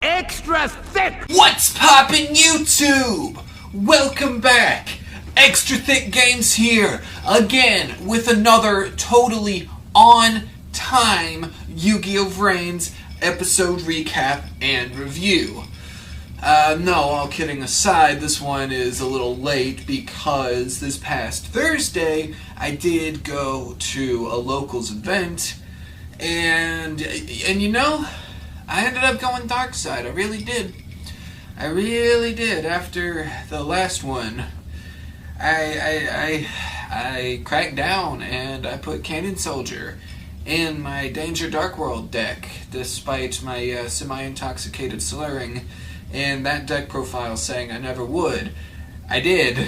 Extra thick! What's poppin' YouTube? Welcome back! Extra Thick Games here, again with another totally on-time Yu-Gi-Oh! VRAINS episode recap and review. No, all kidding aside, this one is a little late because this past Thursday I did go to a locals event and you know, I ended up going dark side. I really did. After the last one, I cracked down and I put Cannon Soldier in my Danger Dark World deck, despite my semi-intoxicated slurring and that deck profile saying I never would. I did,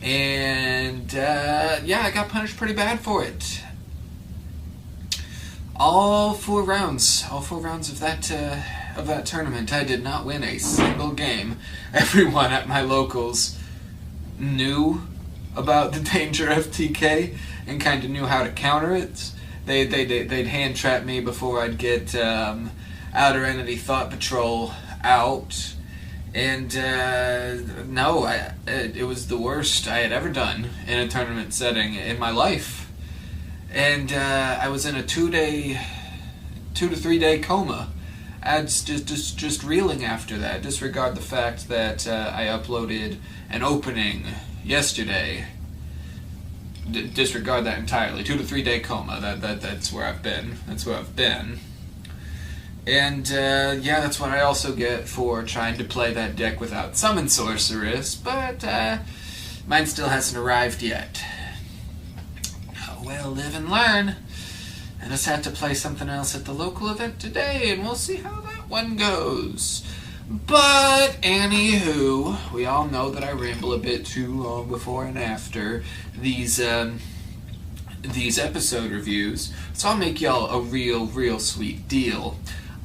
and yeah, I got punished pretty bad for it. All four rounds of that tournament, I did not win a single game. Everyone at my locals knew about the danger of TK and kind of knew how to counter it. They'd hand trap me before I'd get Outer Entity Thought Patrol out, and no, it was the worst I had ever done in a tournament setting in my life. And I was in a 2 to 3 day coma. Ads just reeling after that. Disregard the fact that I uploaded an opening yesterday. Disregard that entirely. 2 to 3 day coma. That's where I've been. And yeah, that's what I also get for trying to play that deck without Summon Sorceress. But mine still hasn't arrived yet. Well, live and learn. I just had to play something else at the local event today, and we'll see how that one goes. But, anywho, we all know that I ramble a bit too long before and after these episode reviews, so I'll make y'all a real sweet deal.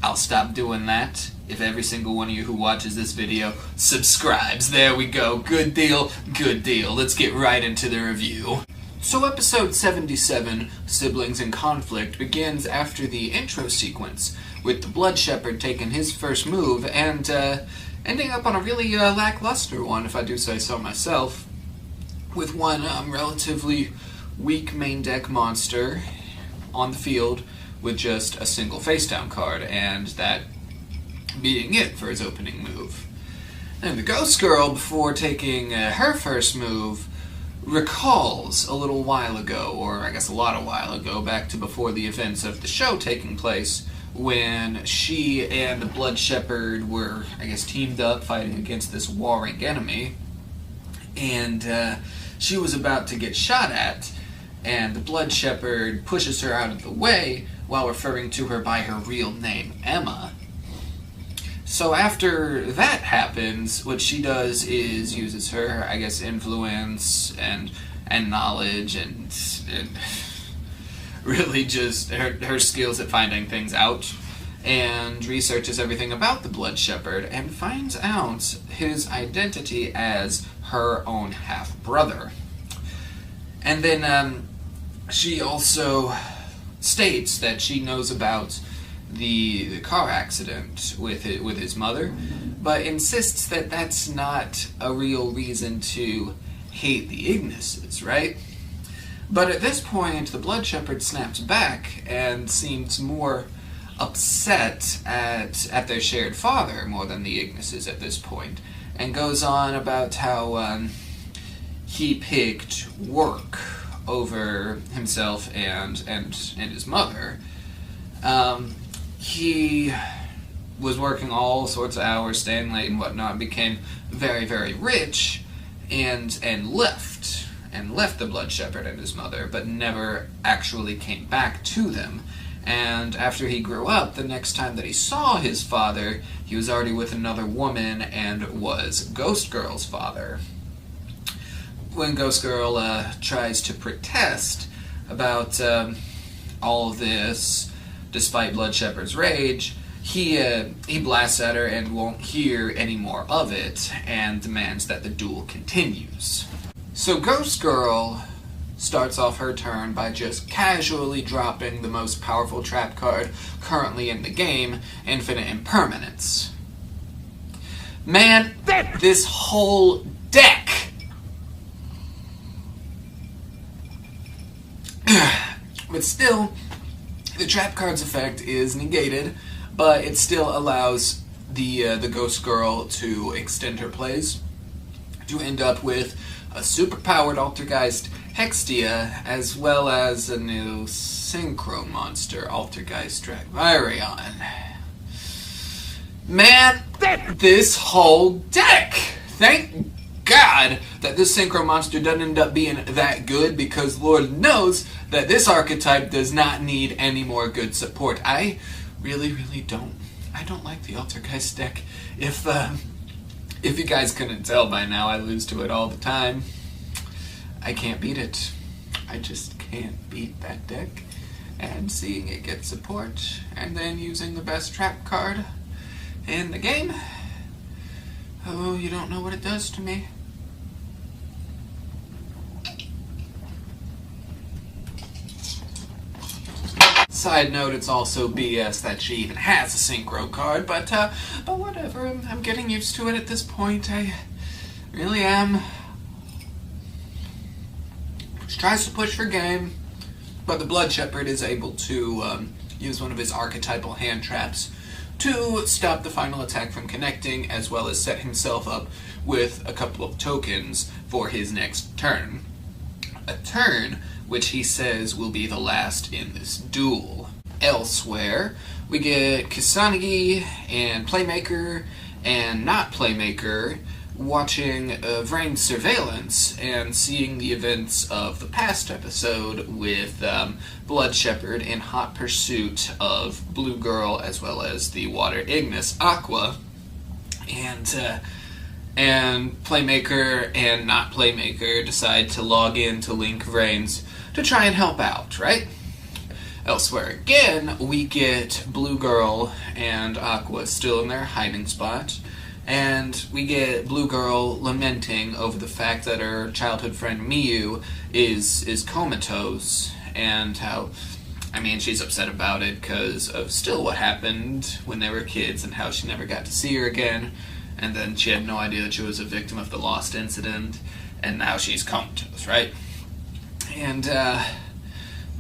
I'll stop doing that if every single one of you who watches this video subscribes. There we go. Good deal. Let's get right into the review. So episode 77, Siblings in Conflict, begins after the intro sequence, with the Blood Shepherd taking his first move and ending up on a really lackluster one, if I do say so myself, with one relatively weak main deck monster on the field with just a single face-down card, and that being it for his opening move. And the Ghost Girl, before taking her first move, recalls a little while ago, or I guess a lot of while ago, back to before the events of the show taking place, when she and the Blood Shepherd were, I guess, teamed up fighting against this warring enemy, and she was about to get shot at, and the Blood Shepherd pushes her out of the way while referring to her by her real name, Emma. So after that happens, what she does is uses her, I guess, influence and knowledge and really just her skills at finding things out, and researches everything about the Blood Shepherd and finds out his identity as her own half-brother. And then she also states that she knows about the car accident with his mother, but insists that that's not a real reason to hate the Ignises, right? But at this point, the Blood Shepherd snaps back and seems more upset at their shared father more than the Ignises at this point, and goes on about how he picked work over himself and his mother. He was working all sorts of hours, staying late and whatnot, became very rich, and left the Blood Shepherd and his mother, but never actually came back to them. And after he grew up, the next time that he saw his father, he was already with another woman and was Ghost Girl's father. When Ghost Girl tries to protest about all of this, despite Blood Shepherd's rage, he blasts at her and won't hear any more of it, and demands that the duel continues. So Ghost Girl starts off her turn by just casually dropping the most powerful trap card currently in the game, Infinite Impermanence. Man, this whole deck. But still, the trap card's effect is negated, but it still allows the ghost girl to extend her plays to end up with a superpowered Altergeist Hextia, as well as a new synchro monster, Altergeist Dragvirion. Man, this whole deck! Thank God that this synchro monster doesn't end up being that good, because Lord knows that this archetype does not need any more good support. I really don't like the Altergeist deck. If you guys couldn't tell by now, I lose to it all the time. I can't beat it. I just can't beat that deck. And seeing it get support, and then using the best trap card in the game, oh, you don't know what it does to me. Side note, it's also BS that she even has a synchro card, but whatever, I'm getting used to it at this point. I really am. She tries to push for game, but the Blood Shepherd is able to use one of his archetypal hand traps to stop the final attack from connecting, as well as set himself up with a couple of tokens for his next turn. A turn which he says will be the last in this duel. Elsewhere, we get Kusanagi and Playmaker and not Playmaker watching VRAINS surveillance and seeing the events of the past episode with Blood Shepherd in hot pursuit of Blue Girl, as well as the Water Ignis Aqua, and Playmaker and not Playmaker decide to log in to link VRAINS to try and help out, right? Elsewhere again, we get Blue Girl and Aqua still in their hiding spot, and we get Blue Girl lamenting over the fact that her childhood friend Miyu is comatose, and how, I mean, she's upset about it because of still what happened when they were kids and how she never got to see her again, and then she had no idea that she was a victim of the Lost incident, and now she's comatose, right? And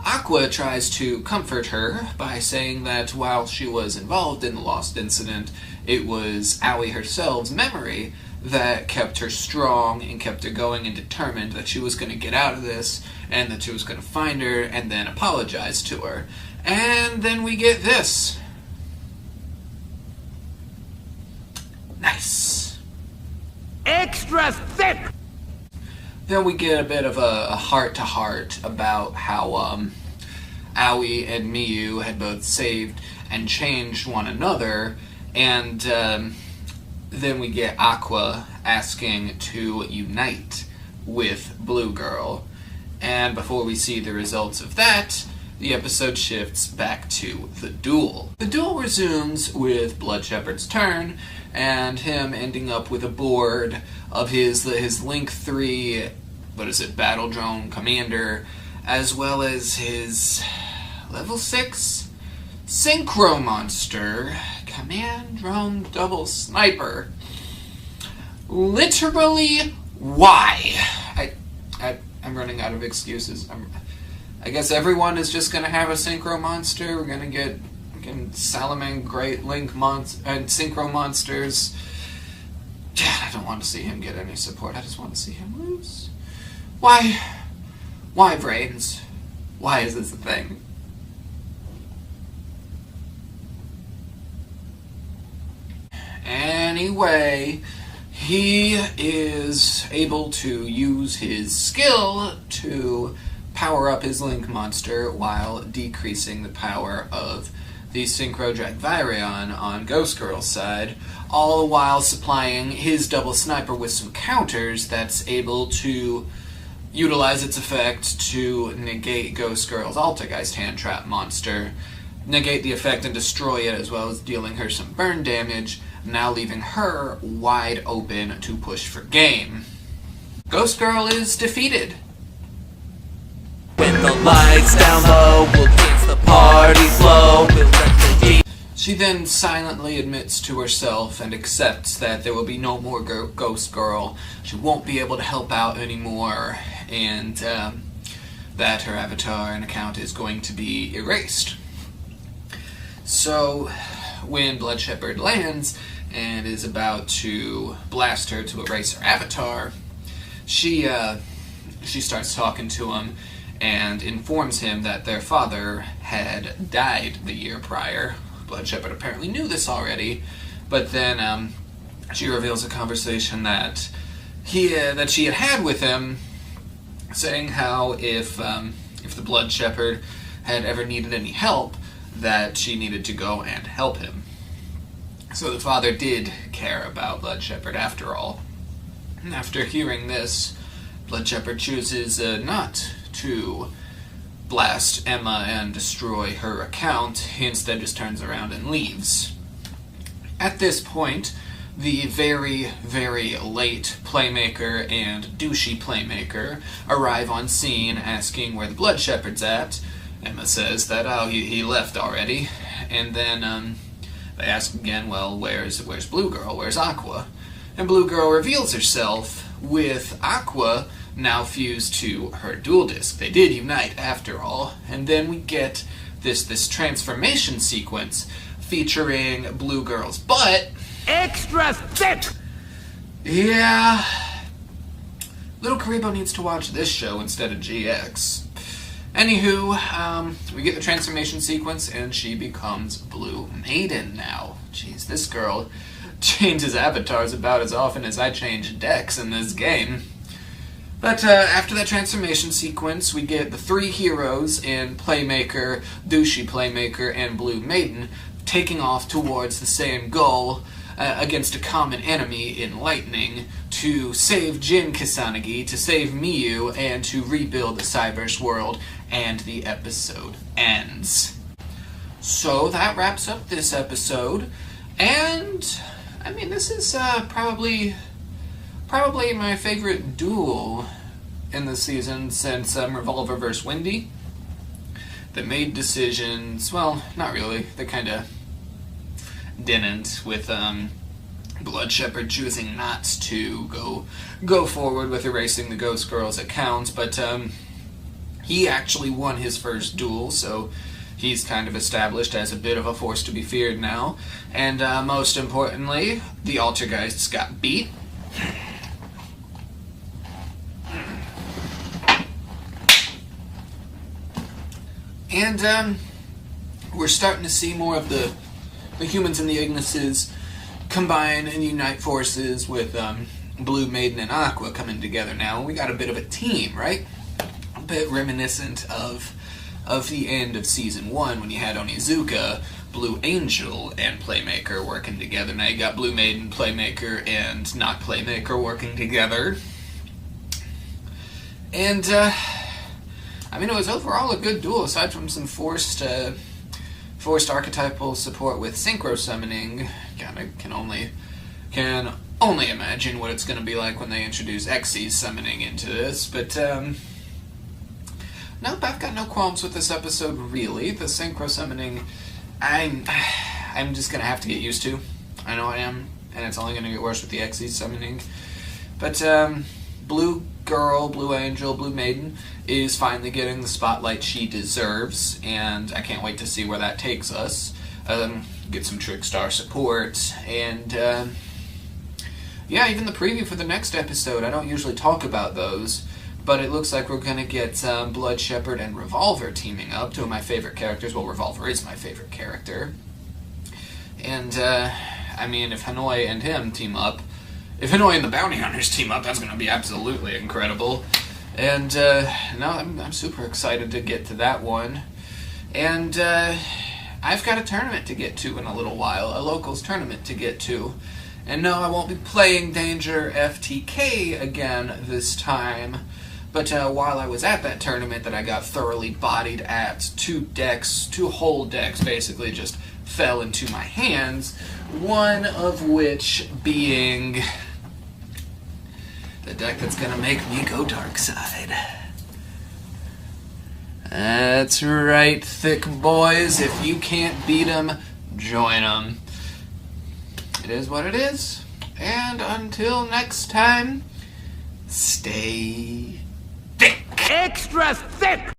Aqua tries to comfort her by saying that while she was involved in the Lost incident, it was Aoi herself's memory that kept her strong and kept her going and determined that she was going to get out of this and that she was going to find her and then apologize to her. And then we get this. Nice. Extra thick! Then we get a bit of a heart-to-heart about how Aoi and Miyu had both saved and changed one another, and then we get Aqua asking to unite with Blue Girl. And before we see the results of that, the episode shifts back to the duel. The duel resumes with Blood Shepherd's turn, and him ending up with a board of his Link 3, Battle Drone Commander, as well as his level 6 Synchro Monster Command Drone Double Sniper. Literally, why? I'm running out of excuses. I guess everyone is just gonna have a Synchro Monster. We're gonna get Salamang Great Link and Synchro Monsters. I don't want to see him get any support. I just want to see him lose. Why? Why, VRAINS? Why is this a thing? Anyway, he is able to use his skill to power up his Link monster while decreasing the power of the Synchro Dragvirion on Ghost Girl's side, all the while supplying his double sniper with some counters that's able to utilize its effect to negate Ghost Girl's Altergeist hand trap monster, negate the effect and destroy it, as well as dealing her some burn damage, now leaving her wide open to push for game. Ghost Girl is defeated. When the lights down low, we'll dance the party flow, we'll let the She then silently admits to herself and accepts that there will be no more Ghost Girl. She won't be able to help out anymore, and that her avatar and account is going to be erased. So, when Blood Shepherd lands and is about to blast her to erase her avatar, she starts talking to him and informs him that their father had died the year prior. Blood Shepherd apparently knew this already, but then she reveals a conversation that she had had with him, saying how if the Blood Shepherd had ever needed any help, that she needed to go and help him. So the father did care about Blood Shepherd after all. And after hearing this, Blood Shepherd chooses not to blast Emma and destroy her account. He instead just turns around and leaves. At this point, the very, very late Playmaker and douchey Playmaker arrive on scene asking where the Blood Shepherd's at. Emma says that, oh, he left already. And then they ask again, well, where's Blue Girl? Where's Aqua? And Blue Girl reveals herself with Aqua now fused to her dual disc. They did unite after all. And then we get this transformation sequence featuring Blue Girl's butt. Extra thick! Yeah. Little Karibo needs to watch this show instead of GX. Anywho, we get the transformation sequence and she becomes Blue Maiden now. Jeez, this girl changes avatars about as often as I change decks in this game. But after that transformation sequence, we get the three heroes in Playmaker, douchey Playmaker, and Blue Maiden taking off towards the same goal against a common enemy in Lightning to save Jin Kisanagi, to save Miyu, and to rebuild the Cyberse world, and the episode ends. So that wraps up this episode, and I mean, this is probably my favorite duel in the season since Revolver vs. Wendy. They made decisions, well, not really, they kind of didn't, with Blood Shepherd choosing not to go forward with erasing the Ghost Girl's account, but he actually won his first duel, so he's kind of established as a bit of a force to be feared now. And most importantly, the Altergeists got beat. And we're starting to see more of the humans and the Ignises combine and unite forces with Blue Maiden and Aqua coming together now. We got a bit of a team, right? A bit reminiscent of the end of Season 1 when you had Onizuka, Blue Angel, and Playmaker working together. Now you got Blue Maiden, Playmaker, and not Playmaker working together. And, I mean, it was overall a good duel, aside from some forced archetypal support with synchro summoning. Can only imagine what it's going to be like when they introduce Xyz summoning into this, but nope, I've got no qualms with this episode, really. The synchro summoning, I'm just going to have to get used to. I know I am, and it's only going to get worse with the Xyz summoning. But Blue Girl, Blue Angel, Blue Maiden is finally getting the spotlight she deserves, and I can't wait to see where that takes us. Get some Trickstar support, and yeah, even the preview for the next episode. I don't usually talk about those, but it looks like we're going to get Blood Shepherd and Revolver teaming up, two of my favorite characters. Well, Revolver is my favorite character. And, I mean, if Hanoi and him team up, if Hanoi and the Bounty Hunters team up, that's going to be absolutely incredible. And, no, I'm super excited to get to that one. And, I've got a tournament to get to in a little while, a locals tournament to get to. And no, I won't be playing Danger FTK again this time. But while I was at that tournament that I got thoroughly bodied at, two whole decks basically just fell into my hands. One of which being the deck that's gonna make me go dark side. That's right, Thicc boys. If you can't beat 'em, join them. It is what it is. And until next time, stay thick. Extra thick!